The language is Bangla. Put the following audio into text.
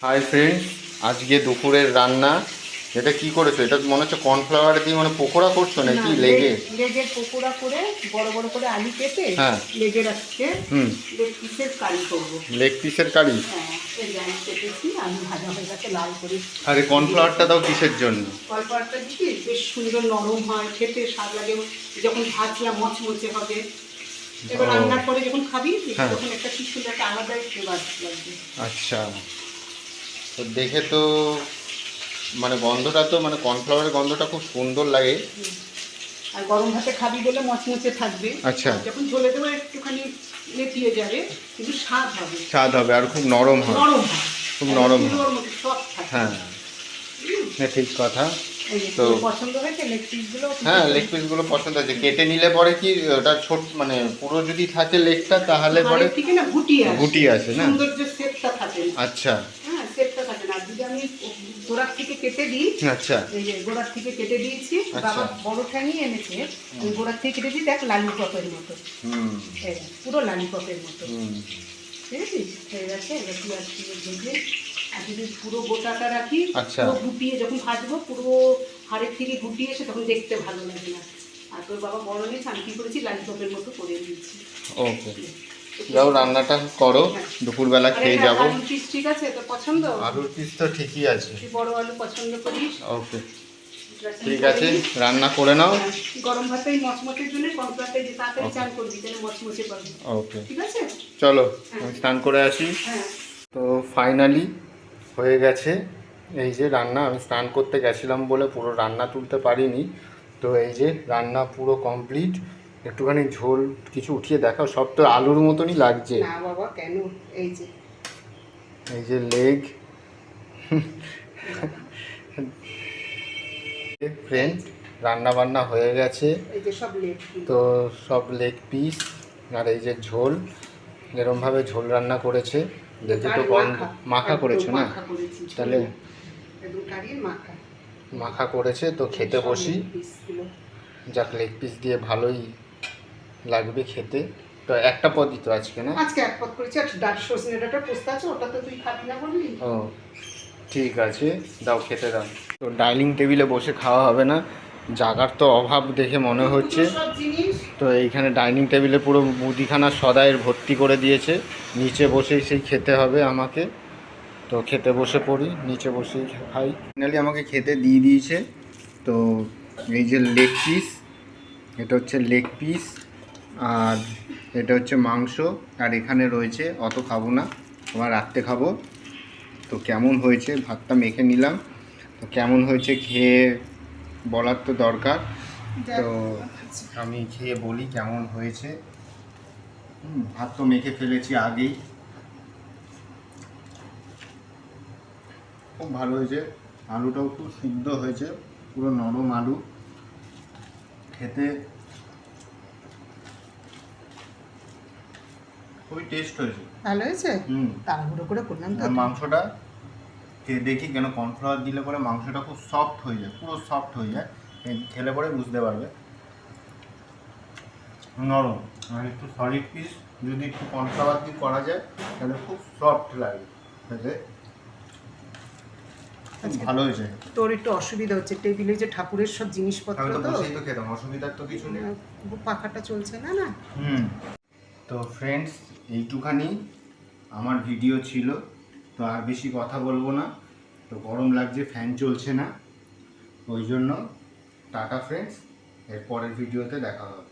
হাই ফ্রেন্ডস, আজকে দুপুরের রান্না। এটা কি করেছো? এটা মনে হচ্ছে কর্নফ্লাওয়ার দিয়ে মানে পকোড়া করছো না, নাকি? লেগে লেগের পকোড়া করে বড় বড় করে আলু কেটে হ্যাঁ। লেগের আজকে হুম। লেগ পিসের কারি করবো। লেগ পিসের কারি। হ্যাঁ, এই যে আমি কেটেছি, আলু ভাজা হয়ে গেছে লাল করে। আর এই কর্নফ্লাওয়ারটা দাও কিসের জন্য? কলপাটটা দিচ্ছি, বেশ সুন্দর নরম হয়, খেতে স্বাদ লাগে। যখন ভাজলা মচমচে হবে, এবার ও। রান্নার পরে যখন খাবি হ্যাঁ। তখন একটা কি সুন্দর একটা আলাদাই ফ্লেভার লাগবে। আচ্ছা, তো দেখে তো মানে গন্ধটা তো মানে কর্নফ্লাওয়ারের গন্ধটা খুব সুন্দর লাগে। আর গরম ভাতে খাবি বলে মচমচে থাকবে। আচ্ছা। যখন ঝোলে দেবো একটুখানি লেপিয়ে যাবে, কিন্তু স্বাদ হবে। স্বাদ হবে আর খুব নরম হয়। নরম হয়, খুব নরম হয়। তুলোর মতো সফট থাকে। হ্যাঁ, ঠিক কথা। তো তো পছন্দ হয়েছে লেগ পিসগুলো? হ্যাঁ, লেগ পিসগুলো পছন্দ আছে। কেটে নিলে পরে কি ওটা ছোট মানে পুরো যদি থাকে লেগটা তাহলে পরে থেকে না গুটি আসে না? সৌন্দর্য শেপটা থাকে না। আচ্ছা হ্যাঁ, শেপটা থাকে না। যদি আমি গোড়ার থেকে কেটে দিই, আচ্ছা এই যে গোড়ার থেকে কেটে দিয়েছি, আচ্ছা। বাবা বড় ঠ্যাঙই এনেছে, আমি গোড়ার থেকে কেটে দিই, দেখ লালিপপের মতো। হুম এই পুরো লালিপপের মতো। হুম ঠিক আছে, হয়ে গেছে। এবার পেঁয়াজ দিয়ে ভেজে, আর যদি পুরো গোটাটা রাখি, আচ্ছা। পুরো গুটিয়ে যখন ভাজবো, পুরো হাড়ের থেকে গুটিয়ে এসে তখন দেখতে ভালো লাগে না। আর তোর বাবা বড় নিয়েছে, আমি কী করেছি লালিপপের মতো করে দিয়েছি। ওকে, যাও রান্নাটা করো, দুপুরবেলা খেয়ে আরে, যাবো। আলুর পিস ঠিক আছে তো পছন্দ? আলুর পিস তো ঠিকই আছে। তুই বড় আলু পছন্দ করিস। ওকে, ঠিক আছে, রান্না করে নাও। গরম ভাতেই মচমচের জন্য কর্নফ্লাওয়ারটা দিয়ে তাড়াতাড়ি চান করবি, যেন মচমচে পাবি। ওকে, ঠিক আছে, চলো আমি স্নান করে আসি। হ্যাঁ। তো ফাইনালি হয়ে গেছে এই যে রান্না। আমি স্নান করতে গেছিলাম বলে পুরো রান্না তুলতে পারিনি। তো এই যে রান্না পুরো কমপ্লিট। একটুখানি ঝোল কিছু উঠিয়ে দেখাও। সব তো আলুর মতনই লাগছে। না বাবা, কেন? এই যে লেগ ফ্রেন্ড, রান্না বান্না হয়ে গেছে। এই যে সব লেগ। তো সব লেগ পিস আর এই যে ঝোল, এরমভাবে ঝোল রান্না করেছে। দেখে তো গন্ধ মাখা করেছে না? তাহলে মাখা করেছে। তো খেতে বসি। যাক, লেগ পিস দিয়ে ভালোই লাগবে খেতে। তো একটা পদই তো আজকে না? আজকে এক পদ করেছি, আর ডাল সজনে ডাঁটা পোস্ত আছে, ওটা তো তুই খাবি না বললি। ও ঠিক আছে, দাও খেতে দাও। তো ডাইনিং টেবিলে বসে খাওয়া হবে না, জায়গার তো অভাব দেখে মনে হচ্ছে। তো এইখানে ডাইনিং টেবিলে পুরো মুদিখানা সদাইয়ের ভর্তি করে দিয়েছে। নিচে বসেই সেই খেতে হবে আমাকে। তো খেতে বসে পড়ি, নিচে বসেই খাই। ফাইনালি আমাকে খেতে দিয়ে দিয়েছে। তো এই যে লেগ পিস, এটা হচ্ছে লেগ পিস, আর এটা হচ্ছে মাংস, আর এখানে রয়েছে, অত খাবো না, আবার রাত্রে খাবো। তো কেমন হয়েছে, ভাতটা মেখে নিলাম। তো কেমন হয়েছে খেয়ে বলার তো দরকার। তো আমি খেয়ে বলি কেমন হয়েছে। ভাত তো মেখে ফেলেছি আগেই। খুব ভালো হয়েছে। আলুটাও খুব সিদ্ধ হয়েছে, পুরো নরম আলু। খেতে খুবই টেস্ট হয়েছে। ভালো হয়েছে। তাড়াহুড়ো করে করলাম তো। মাংসটা খেয়ে দেখি, কেন কর্নফ্লাওয়ার দিলে পরে মাংসটা খুব সফট হয়ে যায়, পুরো সফট হয়ে যায়। খেলে পরে বুঝতে পারবে। নরম আর একটু সলিড পিস যদি একটু কর্নফ্লাওয়ার দিয়ে করা যায় তাহলে খুব সফট লাগে খেতে। ভালো হয়েছে। তোর একটু অসুবিধা হচ্ছে, টেবিলে যে ঠাকুরের সব জিনিসপত্র, তো তো বসেই তো খেতাম, অসুবিধার তো কিছু নেই। পাখাটা চলছে না না। তো ফ্রেন্ডস, এইটুখানি আমার ভিডিও ছিল। তো আর বেশি কথা বলবো না। তো গরম লাগছে, ফ্যান চলছে না, ওই জন্য টাটা ফ্রেন্ডস। এর পরের ভিডিওতে দেখা হবে।